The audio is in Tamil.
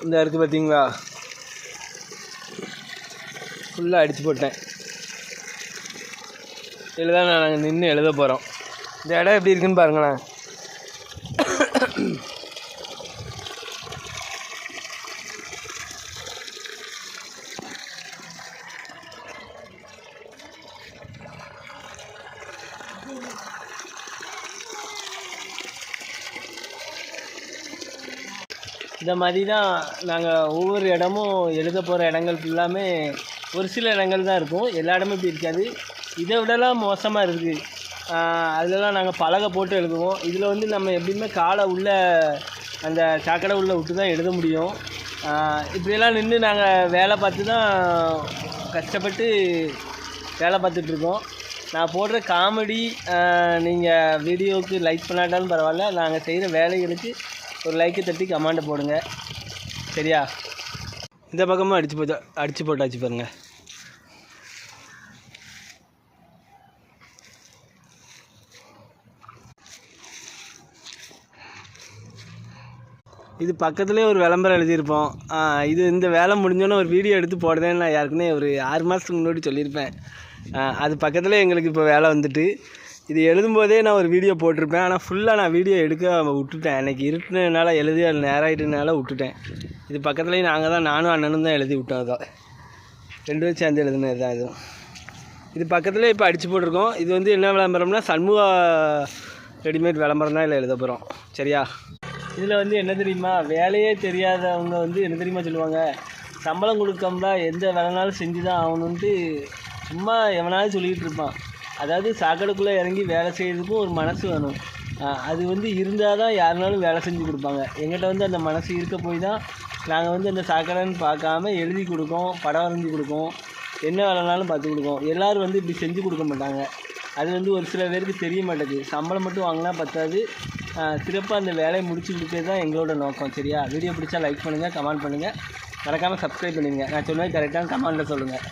இந்த இருக்குது பார்த்தீங்களா, ஃபுல்லாக அடித்து போட்டேன். இதில் தான் நாங்கள் நின்று எழுத போகிறோம். இந்த இடம் எப்படி இருக்குன்னு பாருங்களேன். இந்த மாதிரி தான் நாங்கள் ஒவ்வொரு இடமும் எழுத போகிற இடங்கள் ஃபுல்லாமே ஒரு சில இடங்கள் தான் இருக்கும், எல்லா இடமும் இப்படி இருக்காது. இதை விடலாம் மோசமாக இருக்குது. அதிலலாம் நாங்கள் பலகை போட்டு எழுதுவோம். இதில் வந்து நம்ம எப்படியுமே காலை உள்ள அந்த சாக்கடை உள்ளே விட்டு தான் எழுத முடியும். இப்படியெல்லாம் நின்று நாங்கள் வேலை பார்த்து தான் கஷ்டப்பட்டு வேலை பார்த்துட்ருக்கோம். நான் போடுற காமெடி நீங்கள் வீடியோவுக்கு லைக் பண்ணாட்டாலும் பரவாயில்ல, நாங்கள் செய்கிற வேலைகளுக்கு ஒரு லைக்கை தட்டி கமெண்டை போடுங்க, சரியா? இந்த பக்கமும் அடித்து போட்டாச்சு பாருங்கள். இது பக்கத்துலேயே ஒரு விளம்பரம் எழுதியிருப்போம். இது இந்த வேலை முடிஞ்சோன்னே ஒரு வீடியோ எடுத்து போடுறேன்னு நான் யாருக்குன்னே ஒரு 6 மாதத்துக்கு முன்னாடி சொல்லியிருப்பேன். அது பக்கத்துலேயே எங்களுக்கு இப்போ வேலை வந்துட்டு. இது எழுதும்போதே நான் ஒரு வீடியோ போட்டிருப்பேன். ஆனால் ஃபுல்லாக நான் வீடியோ எடுக்க விட்டுட்டேன். அன்றைக்கி இருட்டுனால எழுதி அது நேராகிட்டனால விட்டுட்டேன். இது பக்கத்துலேயே நானும் அண்ணனும் தான் எழுதி விட்டோம். அதான் 2 பேரும் சேர்ந்து எழுதுனது தான் இதுவும். இது பக்கத்துலேயே இப்போ அடித்து போட்டிருக்கோம். இது வந்து என்ன விளம்பரம்னா சண்முகா ரெடிமேட் விளம்பரம் தான் இதில் எழுத போகிறோம், சரியா? இதில் வந்து என்ன தெரியுமா, வேலையே தெரியாதவங்க வந்து என்ன தெரியுமா சொல்லுவாங்க, சம்பளம் கொடுக்கம்னா எந்த வேலைனாலும் செஞ்சு தான் ஆகணுன்ட்டு சும்மா எவனாலும் சொல்லிக்கிட்டு இருப்பான். அதாவது சாக்கடைக்குள்ளே இறங்கி வேலை செய்கிறதுக்கும் ஒரு மனசு வேணும். அது வந்து இருந்தால் தான் யாருனாலும் வேலை செஞ்சு கொடுப்பாங்க. எங்கிட்ட வந்து அந்த மனசு இருக்க போய் தான் நாங்கள் வந்து அந்த சாக்கடைன்னு பார்க்காம எழுதி கொடுக்கோம், படம் வரைஞ்சி கொடுக்கோம், என்ன வேலைனாலும் பார்த்து கொடுக்கோம். எல்லோரும் வந்து இப்படி செஞ்சு கொடுக்க மாட்டாங்க. அது வந்து ஒரு சில பேருக்கு தெரிய மாட்டேங்குது. சம்பளம் மட்டும் வாங்கினா பத்தாது, சிறப்பாக அந்த வேலையை முடிச்சு கொடுத்தது தான் எங்களோட நோக்கம், சரியா? வீடியோ பிடிச்சா லைக் பண்ணுங்கள், கமெண்ட் பண்ணுங்கள், மறக்காமல் சப்ஸ்கிரைப் பண்ணிடுங்க. நான் சொன்னது கரெக்டான கமெண்ட்டில் சொல்லுங்கள்.